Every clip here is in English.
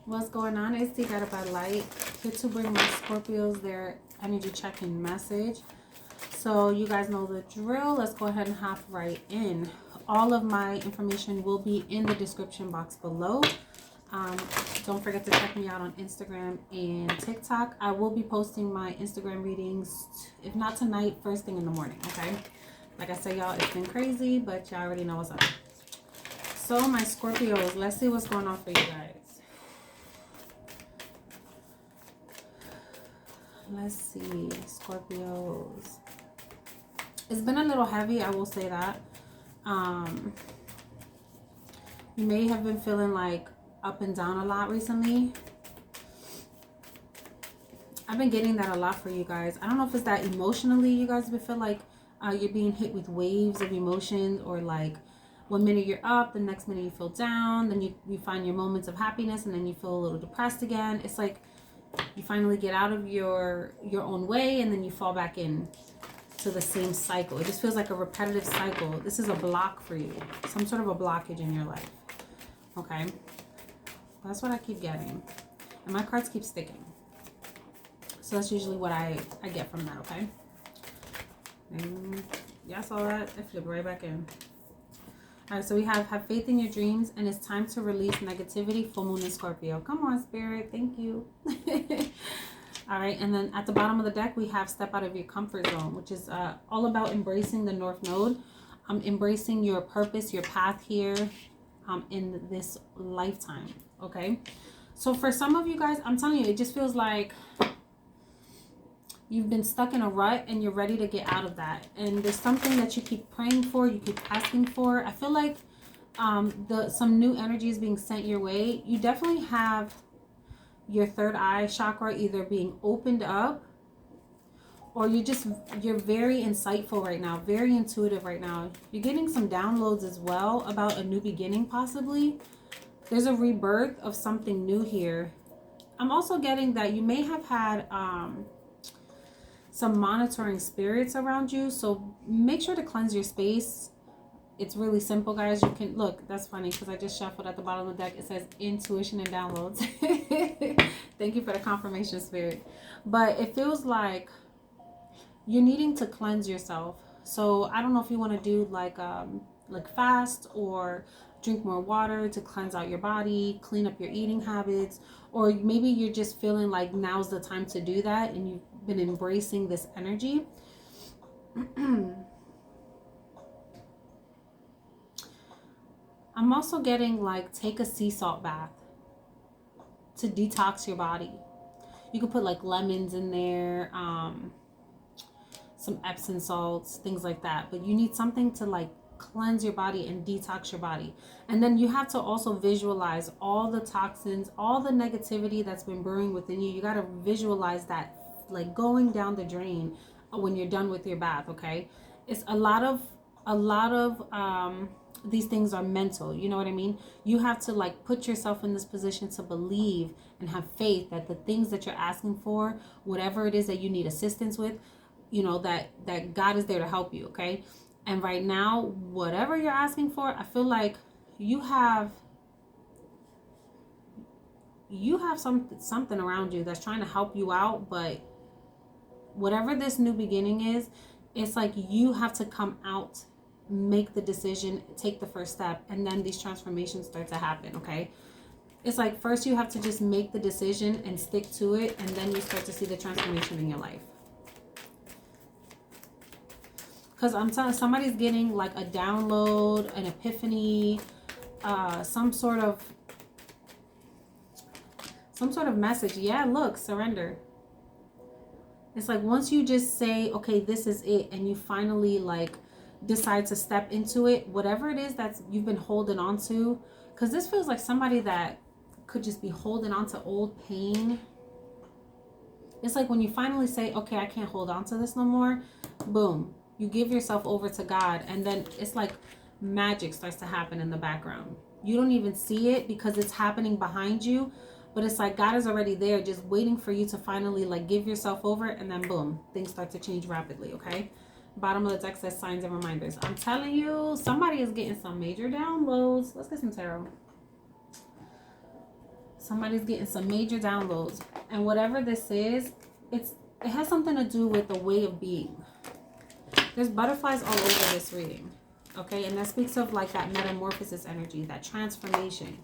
What's going on? It's Deeguidedbylight, here to bring my Scorpios their energy check-in message. So you guys know the drill. Let's go ahead and hop right in. All of my information will be in the description box below. Don't forget to check me out on Instagram and TikTok. I will be posting my Instagram readings, if not tonight, first thing in the morning, okay? Like I said, y'all, it's been crazy, but y'all already know what's up. So my Scorpios, let's see what's going on for you guys. Let's see, Scorpios. It's been a little heavy, I will say that. You may have been feeling like up and down a lot recently. I've been getting that a lot for you guys. I don't know if it's that emotionally you guys would feel like you're being hit with waves of emotions, or like one minute you're up, the next minute you feel down, then you find your moments of happiness, and then you feel a little depressed again. It's like you finally get out of your own way, and then you fall back in to the same cycle. It just feels like a repetitive cycle. This is a block for you, some sort of a blockage in your life. Okay, that's what I keep getting, and my cards keep sticking. So that's usually what I get from that. Okay, and yeah, I saw that. I flipped right back in. All right, so we have faith in your dreams, and it's time to release negativity. Full moon in Scorpio. Come on, Spirit. Thank you. All right, and then at the bottom of the deck, we have step out of your comfort zone, which is all about embracing the North Node, embracing your purpose, your path here in this lifetime, okay? So for some of you guys, I'm telling you, it just feels like you've been stuck in a rut and you're ready to get out of that. And there's something that you keep praying for, you keep asking for. I feel like some new energy is being sent your way. You definitely have your third eye chakra either being opened up, or you're very insightful right now, very intuitive right now. You're getting some downloads as well about a new beginning, possibly. There's a rebirth of something new here. I'm also getting that you may have had some monitoring spirits around you, so make sure to cleanse your space. It's really simple, guys. You can look, that's funny because I just shuffled at the bottom of the deck. It says intuition and downloads. Thank you for the confirmation, Spirit. But it feels like you're needing to cleanse yourself. So I don't know if you want to do like fast, or drink more water to cleanse out your body, clean up your eating habits, or maybe you're just feeling like now's the time to do that and you've been embracing this energy. I'm also getting like take a sea salt bath to detox your body. You could put like lemons in there, some Epsom salts, things like that. But you need something to like cleanse your body and detox your body. And then you have to also visualize all the toxins, all the negativity that's been brewing within you. You got to visualize that like going down the drain when you're done with your bath. Okay, it's a lot of these things are mental, you know what I mean? You have to like put yourself in this position to believe and have faith that the things that you're asking for, whatever it is that you need assistance with, you know, that God is there to help you. Okay, and right now, whatever you're asking for, I feel like you have something around you that's trying to help you out. But whatever this new beginning is, it's like you have to come out, make the decision, take the first step, and then these transformations start to happen. Okay, it's like first you have to just make the decision and stick to it, and then you start to see the transformation in your life. Because I'm telling, somebody's getting like a download, an epiphany, some sort of message. Yeah, look, surrender. It's like once you just say, okay, this is it, and you finally like decide to step into it, whatever it is that you've been holding on to, because this feels like somebody that could just be holding on to old pain. It's like when you finally say, okay, I can't hold on to this no more, boom, you give yourself over to God, and then it's like magic starts to happen in the background. You don't even see it because it's happening behind you, but it's like God is already there just waiting for you to finally like give yourself over, and then boom, things start to change rapidly. Okay, bottom of the deck says signs and reminders. I'm telling you, somebody is getting some major downloads. Let's get some tarot. Somebody's getting some major downloads. And whatever this is, it has something to do with the way of being. There's butterflies all over this reading. Okay, and that speaks of like that metamorphosis energy, that transformation.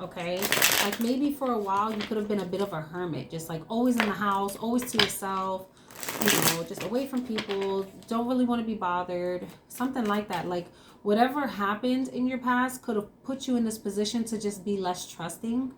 Okay, like maybe for a while you could have been a bit of a hermit, just like always in the house, always to yourself, you know, just away from people, don't really want to be bothered, something like that. Like whatever happened in your past could have put you in this position to just be less trusting,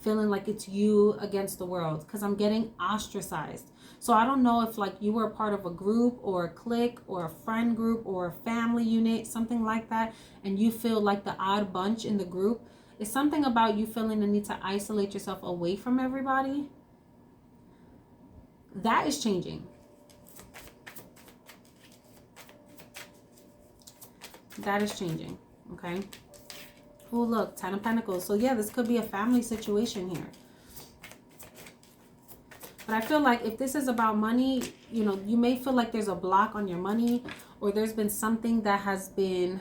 feeling like it's you against the world, because I'm getting ostracized. So I don't know if like you were a part of a group or a clique or a friend group or a family unit, something like that, and you feel like the odd bunch in the group. It's something about you feeling the need to isolate yourself away from everybody. That is changing. That is changing. Okay. Oh, look, 10 of Pentacles. So yeah, this could be a family situation here. But I feel like if this is about money, you know, you may feel like there's a block on your money, or there's been something that has been,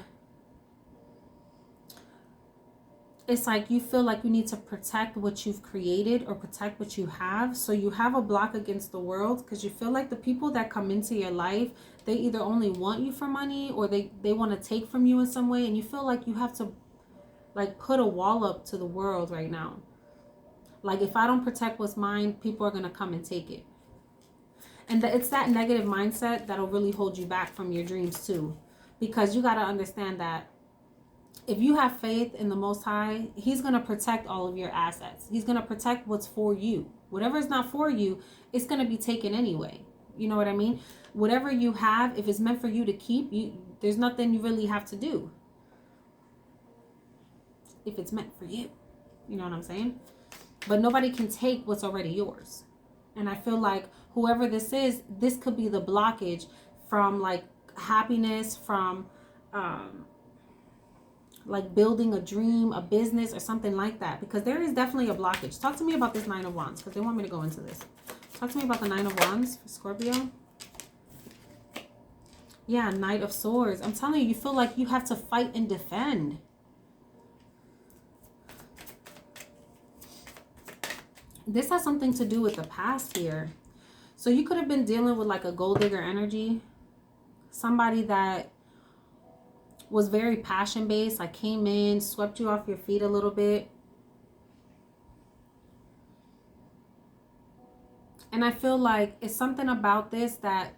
it's like you feel like you need to protect what you've created or protect what you have. So you have a block against the world because you feel like the people that come into your life, they either only want you for money or they want to take from you in some way. And you feel like you have to like put a wall up to the world right now. Like if I don't protect what's mine, people are going to come and take it. And it's that negative mindset that'll really hold you back from your dreams too. Because you got to understand that if you have faith in the Most High, He's going to protect all of your assets. He's going to protect what's for you. Whatever is not for you, it's going to be taken anyway. You know what I mean? Whatever you have, if it's meant for you to keep, there's nothing you really have to do. If it's meant for you. You know what I'm saying? But nobody can take what's already yours. And I feel like whoever this is, this could be the blockage from like happiness, from like building a dream, a business, or something like that. Because there is definitely a blockage. Talk to me about this 9 of Wands, because they want me to go into this. Talk to me about the 9 of Wands for Scorpio. Yeah, Knight of Swords. I'm telling you, you feel like you have to fight and defend. This has something to do with the past here. So you could have been dealing with like a gold digger energy. Somebody that was very passion based, like came in, swept you off your feet a little bit. And I feel like it's something about this that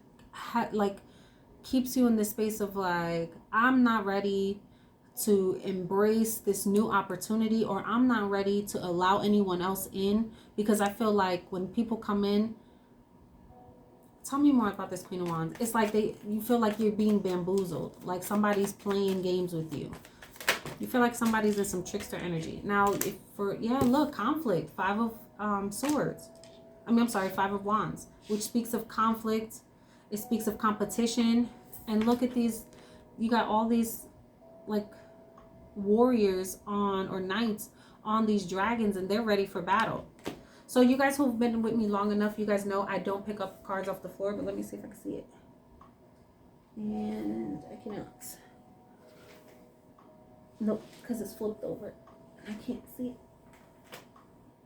like keeps you in this space of like, I'm not ready to embrace this new opportunity, or I'm not ready to allow anyone else in, because I feel like when people come in, tell me more about this Queen of Wands. It's like you feel like you're being bamboozled, like somebody's playing games with you. You feel like somebody's in some trickster energy. Now, look, conflict, 5 of Swords. I'm sorry, 5 of Wands, which speaks of conflict. It speaks of competition. And look at these, you got all these like warriors on, or knights on these dragons, and they're ready for battle. So you guys who've been with me long enough, you guys know I don't pick up cards off the floor, but let me see if I can see it. And I cannot. Nope, because it's flipped over. I can't see it.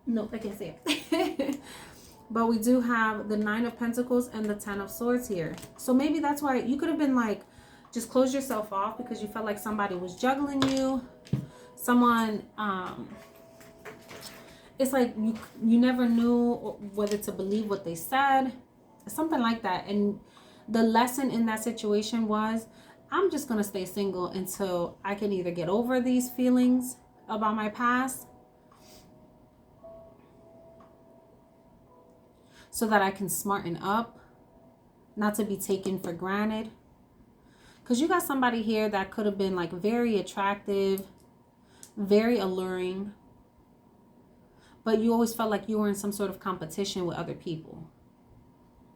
Nope, I can't see it. But we do have the 9 of Pentacles and the 10 of Swords here. So maybe that's why you could have been like, just close yourself off because you felt like somebody was juggling you. Someone, it's like you never knew whether to believe what they said. Something like that. And the lesson in that situation was, I'm just going to stay single until I can either get over these feelings about my past, so that I can smarten up, not to be taken for granted. Because you got somebody here that could have been like very attractive, very alluring, but you always felt like you were in some sort of competition with other people.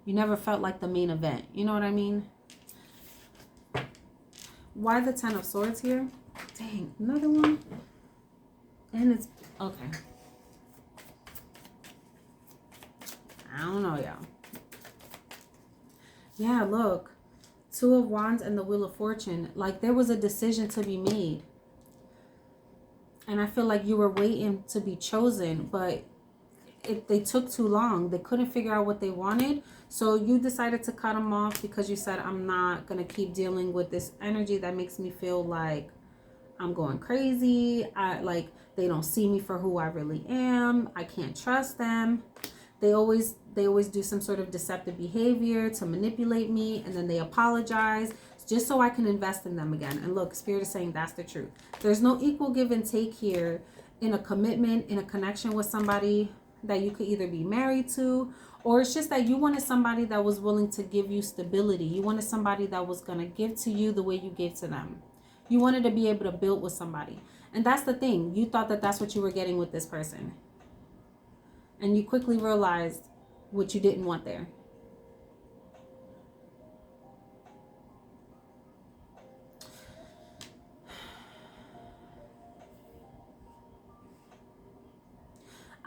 You never felt like the main event. You know what I mean? Why the 10 of Swords here? Dang, another one. And it's, okay. I don't know, y'all. Yeah, look. 2 of Wands and the Wheel of Fortune. Like there was a decision to be made. And I feel like you were waiting to be chosen, but they took too long. They couldn't figure out what they wanted. So you decided to cut them off because you said, I'm not going to keep dealing with this energy that makes me feel like I'm going crazy. They don't see me for who I really am. I can't trust them. They always do some sort of deceptive behavior to manipulate me, and then they apologize just so I can invest in them again. And look, Spirit is saying that's the truth. There's no equal give and take here in a commitment, in a connection with somebody that you could either be married to, or it's just that you wanted somebody that was willing to give you stability. You wanted somebody that was going to give to you the way you gave to them. You wanted to be able to build with somebody. And that's the thing. You thought that that's what you were getting with this person. And you quickly realized what you didn't want there.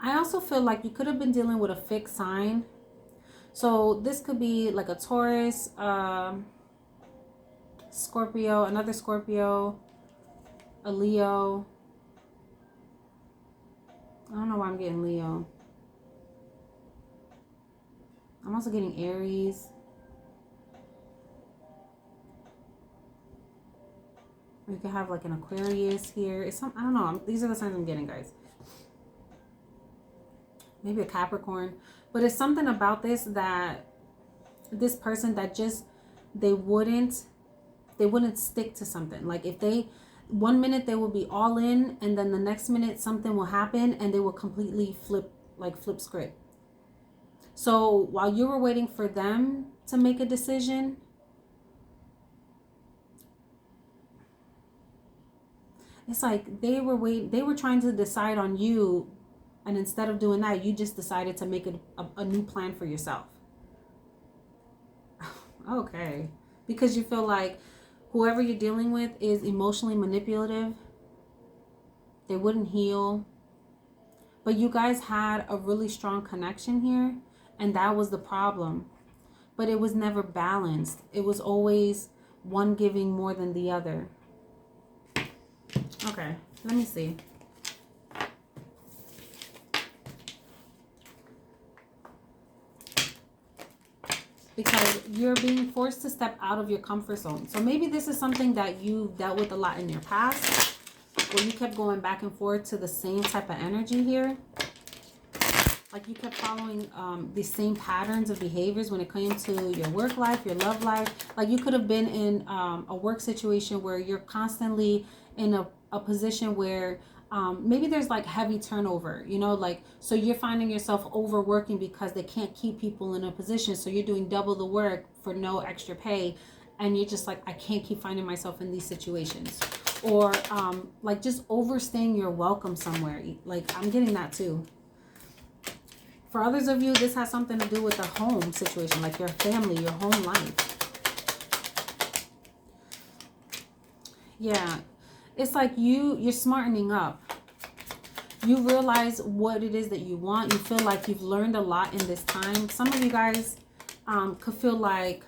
I also feel like you could have been dealing with a fixed sign. So this could be like a Taurus, Scorpio, another Scorpio, a Leo. I don't know why I'm getting Leo. I'm also getting Aries. You could have like an Aquarius here. I don't know. These are the signs I'm getting, guys. Maybe a Capricorn. But it's something about this person that just, they wouldn't stick to something. Like if they, one minute they will be all in, and then the next minute something will happen and they will completely flip script. So while you were waiting for them to make a decision, it's like they were trying to decide on you, and instead of doing that, you just decided to make a new plan for yourself. Okay. Because you feel like whoever you're dealing with is emotionally manipulative. They wouldn't heal. But you guys had a really strong connection here, and that was the problem. But it was never balanced. It was always one giving more than the other. Okay, let me see. Because you're being forced to step out of your comfort zone. So maybe this is something that you dealt with a lot in your past, where you kept going back and forth to the same type of energy here. Like you kept following the same patterns of behaviors when it came to your work life, your love life. Like you could have been in a work situation where you're constantly in a position where maybe there's like heavy turnover, you know, like, so you're finding yourself overworking because they can't keep people in a position. So you're doing double the work for no extra pay. And you're just like, I can't keep finding myself in these situations. Or like just overstaying your welcome somewhere. Like I'm getting that too. For others of you, this has something to do with the home situation, like your family, your home life. Yeah. It's like you're smartening up. You realize what it is that you want. You feel like you've learned a lot in this time. Some of you guys could feel like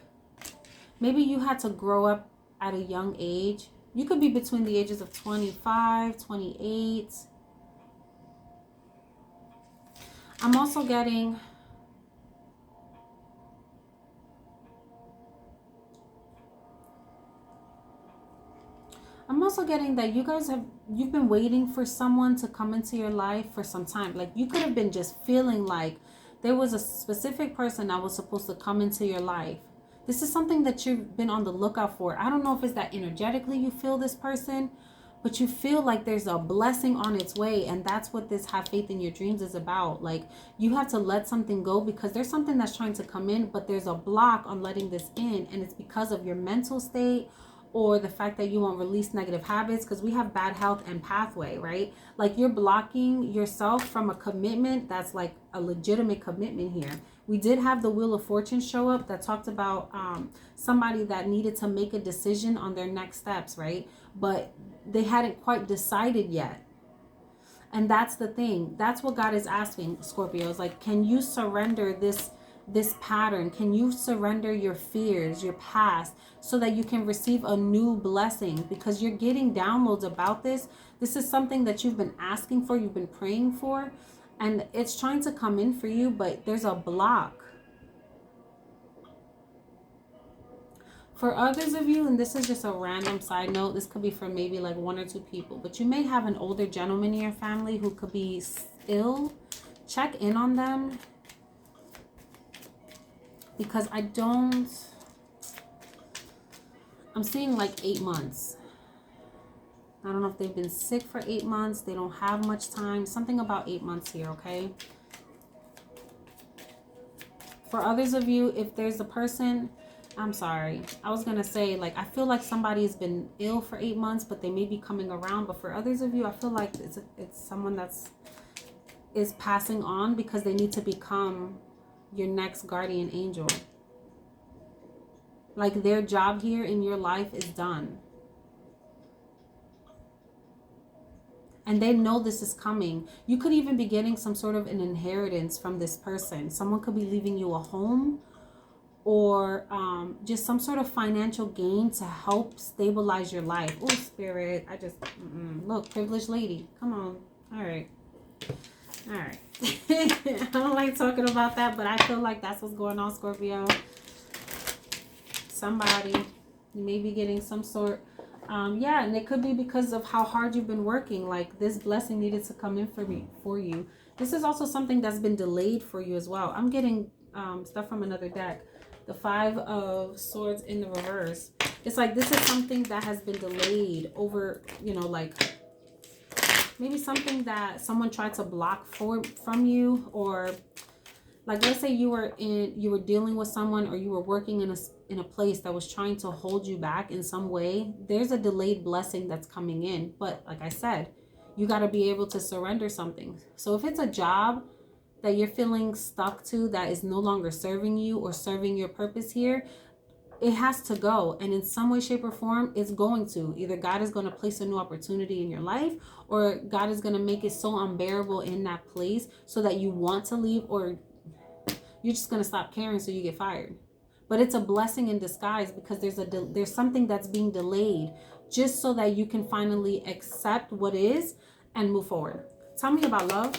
maybe you had to grow up at a young age. You could be between the ages of 25, 28. I'm also getting that you've been waiting for someone to come into your life for some time. Like you could have been just feeling like there was a specific person that was supposed to come into your life. This is something that you've been on the lookout for. I don't know if it's that energetically you feel this person, but you feel like there's a blessing on its way. And that's what this have faith in your dreams is about. Like you have to let something go because there's something that's trying to come in, but there's a block on letting this in. And it's because of your mental state or the fact that you won't release negative habits, because we have bad health and pathway, right? Like you're blocking yourself from a commitment that's like a legitimate commitment here. We did have the Wheel of Fortune show up that talked about somebody that needed to make a decision on their next steps, right? But they hadn't quite decided yet. And that's the thing. That's what God is asking, Scorpio. Is like, can you surrender this this pattern? Can you surrender your fears, your past, so that you can receive a new blessing? Because you're getting downloads about this. This is something that you've been asking for, you've been praying for, and it's trying to come in for you, but there's a block. For others of you, and this is just a random side note, this could be for maybe like 1 or 2 people, but you may have an older gentleman in your family who could be ill. Check in on them, because I'm seeing like 8 months. I don't know if they've been sick for 8 months. They don't have much time. Something about 8 months here, okay? For others of you, if there's a person, I'm sorry, I was going to say, like, I feel like somebody has been ill for 8 months, but they may be coming around. But for others of you, I feel like it's someone is passing on, because they need to become your next guardian angel. Like, their job here in your life is done. And they know this is coming. You could even be getting some sort of an inheritance from this person. Someone could be leaving you a home, or just some sort of financial gain to help stabilize your life. Oh, Spirit, I just, look, privileged lady. Come on. All right. I don't like talking about that, but I feel like that's what's going on, Scorpio. Somebody, you may be getting some sort, yeah, and it could be because of how hard you've been working. Like, this blessing needed to come in for you. This is also something that's been delayed for you as well. I'm getting stuff from another deck. The 5 of Swords in the reverse. It's like this is something that has been delayed over, you know, like maybe something that someone tried to block from you, or like, let's say you were dealing with someone, or you were working in a place that was trying to hold you back in some way. There's a delayed blessing that's coming in. But like I said, you got to be able to surrender something. So if it's a job that you're feeling stuck to, that is no longer serving you or serving your purpose here, it has to go. And in some way, shape, or form, it's going to. Either God is going to place a new opportunity in your life, or God is going to make it so unbearable in that place so that you want to leave, or you're just going to stop caring so you get fired. But it's a blessing in disguise, because there's something that's being delayed just so that you can finally accept what is and move forward. Tell me about love.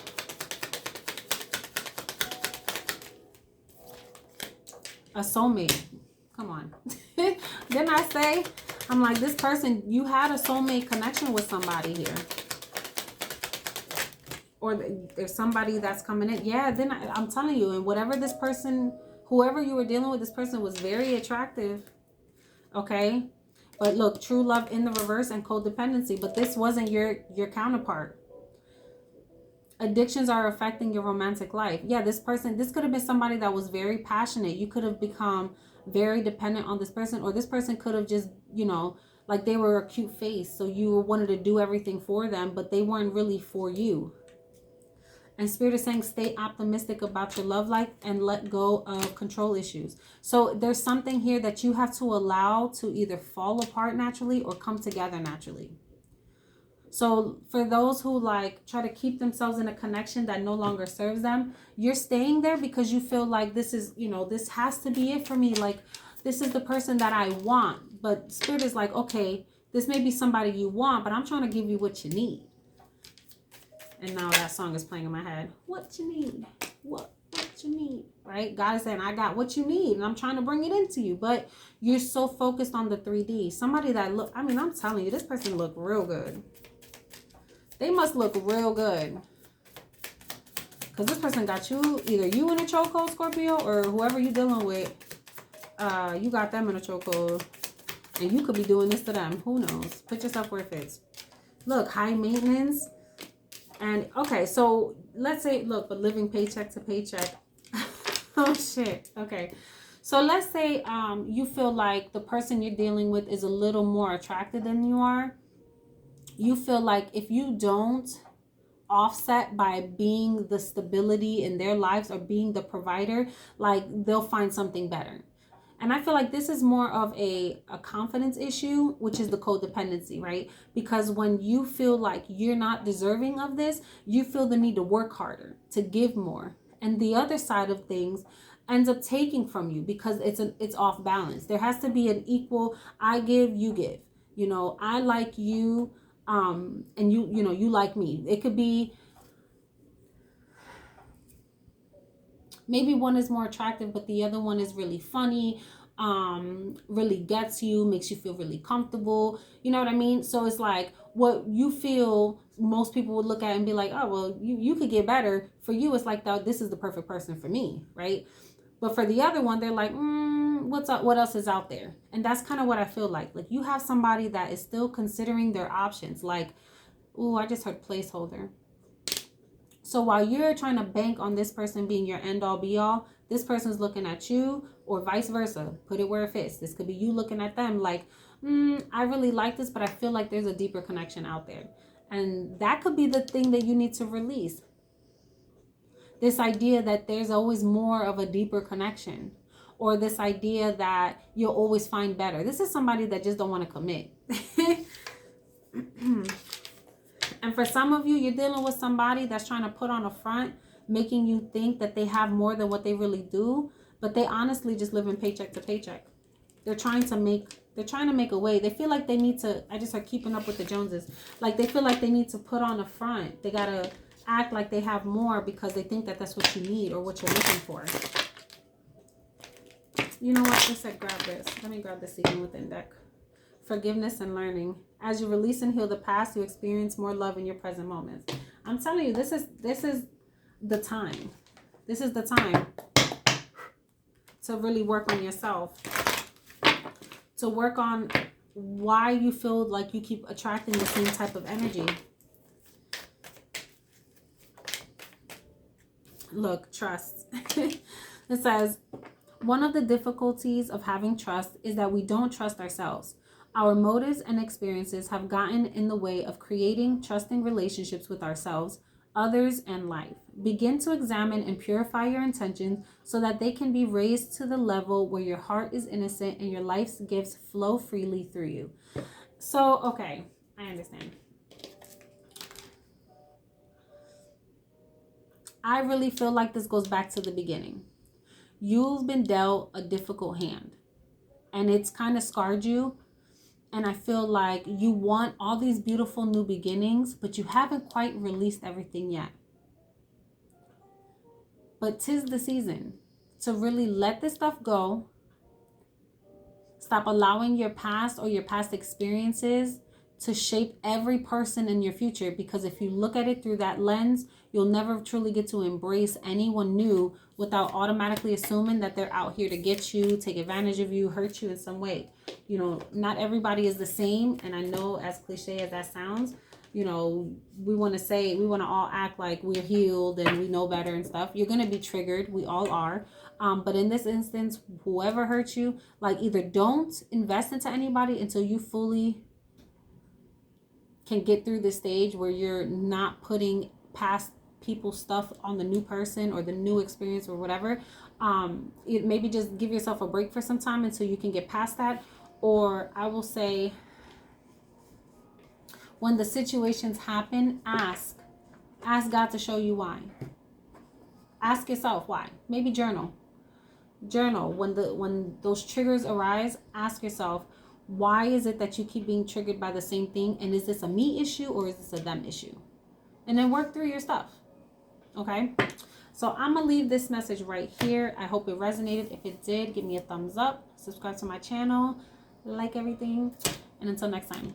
A soulmate. Come on. Didn't I say? I'm like, this person, you had a soulmate connection with somebody here. Or there's somebody that's coming in. Yeah, then I'm telling you, and whatever this person, whoever you were dealing with, this person was very attractive. Okay? But look, true love in the reverse and codependency. But this wasn't your counterpart. Addictions are affecting your romantic life. Yeah, this could have been somebody that was very passionate. You could have become very dependent on this person, or this person could have just, you know, like they were a cute face, so you wanted to do everything for them, but they weren't really for you. And Spirit is saying, stay optimistic about your love life and let go of control issues. So there's something here that you have to allow to either fall apart naturally or come together naturally. So for those who like try to keep themselves in a connection that no longer serves them, you're staying there because you feel like this is, you know, this has to be it for me. Like, this is the person that I want. But Spirit is like, okay, this may be somebody you want, but I'm trying to give you what you need. And now that song is playing in my head. What you need? What you need? Right? God is saying, I got what you need, and I'm trying to bring it into you. But you're so focused on the 3D. Somebody that I'm telling you, this person look real good. They must look real good. Because this person got you, either you in a chokehold, Scorpio, or whoever you're dealing with, you got them in a chokehold. And you could be doing this to them. Who knows? Put yourself where it fits. Look, high maintenance. And, okay, so let's say, look, but living paycheck to paycheck. Oh, shit. Okay. So let's say you feel like the person you're dealing with is a little more attractive than you are. You feel like if you don't offset by being the stability in their lives or being the provider, like they'll find something better. And I feel like this is more of a confidence issue, which is the codependency, right? Because when you feel like you're not deserving of this, you feel the need to work harder, to give more. and the other side of things ends up taking from you because it's off balance. There has to be an equal, I give, you give. You know, I like you, and you like me. It could be maybe one is more attractive, but the other one is really funny, really gets you, makes you feel really comfortable. You know what I mean? So it's like what you feel most people would look at and be like, oh, well, you could get better. For you, it's like, this is the perfect person for me, right? But for the other one, they're like, what's up? What else is out there? And that's kind of what I feel like. Like you have somebody that is still considering their options. Like, ooh, I just heard placeholder. So while you're trying to bank on this person being your end all be all, this person's looking at you, or vice versa. Put it where it fits. This could be you looking at them like, I really like this, but I feel like there's a deeper connection out there. And that could be the thing that you need to release. This idea that there's always more of a deeper connection, or this idea that you'll always find better. This is somebody that just don't want to commit. And for some of you, you're dealing with somebody that's trying to put on a front, making you think that they have more than what they really do, but they honestly just live in paycheck to paycheck. They're trying to make a way. They feel like they need to, I just are keeping up with the Joneses. Like they feel like they need to put on a front. They got to act like they have more because they think that that's what you need or what you're looking for. You know what? I said grab this. Let me grab this even within deck. Forgiveness and learning. As you release and heal the past, you experience more love in your present moments. I'm telling you, this is the time. This is the time to really work on yourself. To work on why you feel like you keep attracting the same type of energy. Look, trust. It says, one of the difficulties of having trust is that we don't trust ourselves. Our motives and experiences have gotten in the way of creating trusting relationships with ourselves, others, and life. Begin to examine and purify your intentions so that they can be raised to the level where your heart is innocent and your life's gifts flow freely through you. So, okay, I understand. I really feel like this goes back to the beginning. You've been dealt a difficult hand, and it's kind of scarred you. And I feel like you want all these beautiful new beginnings, but you haven't quite released everything yet. But 'tis the season to really let this stuff go. Stop allowing your past or your past experiences to shape every person in your future. Because if you look at it through that lens, you'll never truly get to embrace anyone new without automatically assuming that they're out here to get you, take advantage of you, hurt you in some way. You know, not everybody is the same. And I know, as cliche as that sounds, you know, we want to all act like we're healed and we know better and stuff. You're going to be triggered. We all are. But in this instance, whoever hurt you, like, either don't invest into anybody until you fully can get through the stage where you're not putting past people's stuff on the new person or the new experience or whatever. Maybe just give yourself a break for some time until you can get past that. Or I will say, when the situations happen, ask God to show you why. Ask yourself why. Maybe journal when those triggers arise. Ask yourself, why is it that you keep being triggered by the same thing? And is this a me issue or is this a them issue? And then work through your stuff. Okay? So I'm going to leave this message right here. I hope it resonated. If it did, give me a thumbs up. Subscribe to my channel. Like everything. And until next time.